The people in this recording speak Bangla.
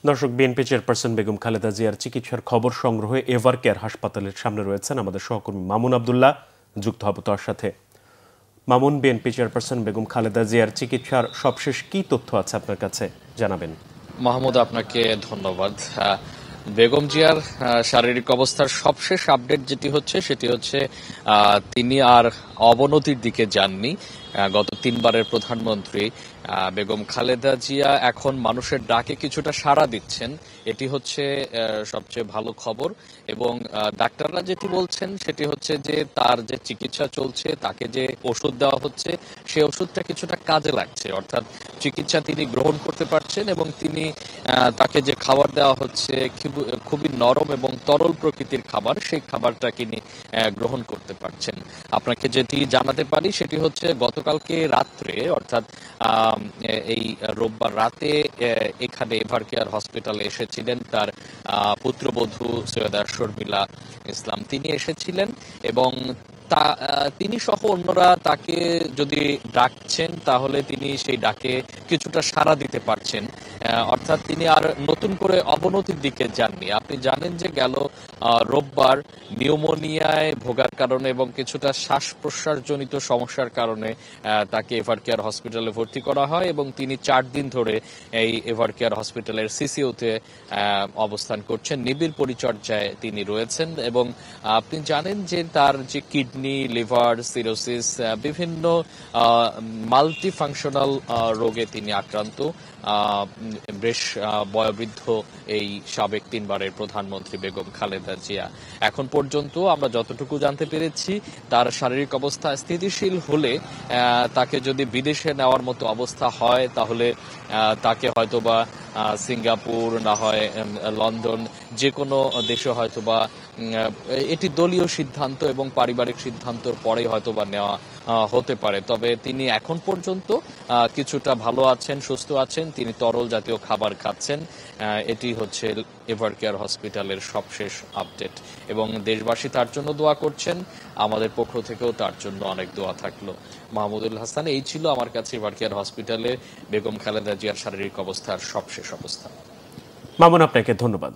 দর্শক, বিএনপি চেয়ারপারসন বেগম খালেদা জিয়ার চিকিৎসার খবর সংগ্রহে এভার কেয়ার হাসপাতালের সামনে রয়েছেন আমাদের সহকর্মী মামুন আবদুল্লাহ। যুক্ত হব তার সাথে। মামুন, বিএনপি চেয়ারপারসন বেগম খালেদা জিয়ার চিকিৎসার সবশেষ কি তথ্য আছে আপনার কাছে, জানাবেন। মাহমুদ, আপনাকে ধন্যবাদ। বেগম জিয়ার শারীরিক অবস্থার সবশেষ আপডেট যেটি হচ্ছে সেটি হচ্ছে তিনি আর অবনতির দিকে যাননি। গত 3 বারের প্রধানমন্ত্রী বেগম খালেদা জিয়া এখন মানুষের ডাকে কিছুটা সাড়া দিচ্ছেন, এটি হচ্ছে সবচেয়ে ভালো খবর। এবং ডাক্তাররা যেটি বলছেন সেটি হচ্ছে যে তার যে চিকিৎসা চলছে, তাকে যে ওষুধ দেওয়া হচ্ছে সেই ওষুধটা কিছুটা কাজে লাগছে, অর্থাৎ চিকিৎসা তিনি গ্রহণ করতে পারছেন এবং তিনি তাকে যে খাবার দেওয়া হচ্ছে খুবই নরম এবং তরল প্রকৃতির খাবার, সেই খাবারটা তিনি গ্রহণ করতে পারছেন। আপনাকে যেটি জানাতে পারি সেটি হচ্ছে গতকালকে রাত্রে, অর্থাৎ এই রোববার রাতে এখানে এভার কেয়ার হসপিটালে এসেছিলেন তার পুত্রবধূ সৈয়দা শর্মিলা ইসলাম। তিনি এসেছিলেন এবং তিনি সহ অন্যরা তাকে যদি ডাকছেন তাহলে তিনি সেই ডাকে কিছুটা সাড়া দিতে পারছেন, অর্থাৎ তিনি আর নতুন করে অবনতির দিকে যাননি। আপনি জানেন যে গেল রোববার নিউমোনিয়ায় ভোগার কারণে এবং কিছুটা শ্বাস প্রশ্বাস জনিত সমস্যার কারণে তাকে এভার কেয়ার হসপিটালে ভর্তি করা হয় এবং তিনি 4 দিন ধরে এই এভার কেয়ার হসপিটালের সিসিইউতে অবস্থান করছেন, নিবিড় পরিচর্যায় তিনি রয়েছেন। এবং আপনি জানেন যে তার যে কিডনি, লিভার, সিরোসিস, বিভিন্ন মাল্টি ফাংশনাল রোগে তিনি আক্রান্ত। বেশ বয়োবৃদ্ধ এই সাবেক 3 বারের প্রধানমন্ত্রী বেগম খালেদা জিয়া। এখন পর্যন্ত আমরা যতটুকু জানতে পেরেছি তার শারীরিক অবস্থা স্থিতিশীল হলে তাকে যদি বিদেশে নেওয়ার মতো অবস্থা হয় তাহলে তাকে হয়তোবা সিঙ্গাপুর, না হয় লন্ডন, যে কোনো দেশে হয়তোবা এটি দলীয় সিদ্ধান্ত এবং পারিবারিক সিদ্ধান্তর পরেই হয়তোবা নেওয়া হতে পারে। তবে তিনি এখন পর্যন্ত কিছুটা ভালো আছেন, সুস্থ আছেন, তিনি তরল জাতীয় খাবার খাচ্ছেন। এটি হচ্ছে এভার কেয়ার হসপিটালের সবশেষ আপডেট এবং দেশবাসী তার জন্য দোয়া করছেন, আমাদের পক্ষ থেকেও তার জন্য অনেক দোয়া থাকলো। মাহমুদুল হাসান, এই ছিল আমার কাছে এভার কেয়ার হসপিটালে বেগম খালেদা জিয়ার শারীরিক অবস্থার সবশেষ অবস্থা। মামুন, আপনাকে ধন্যবাদ।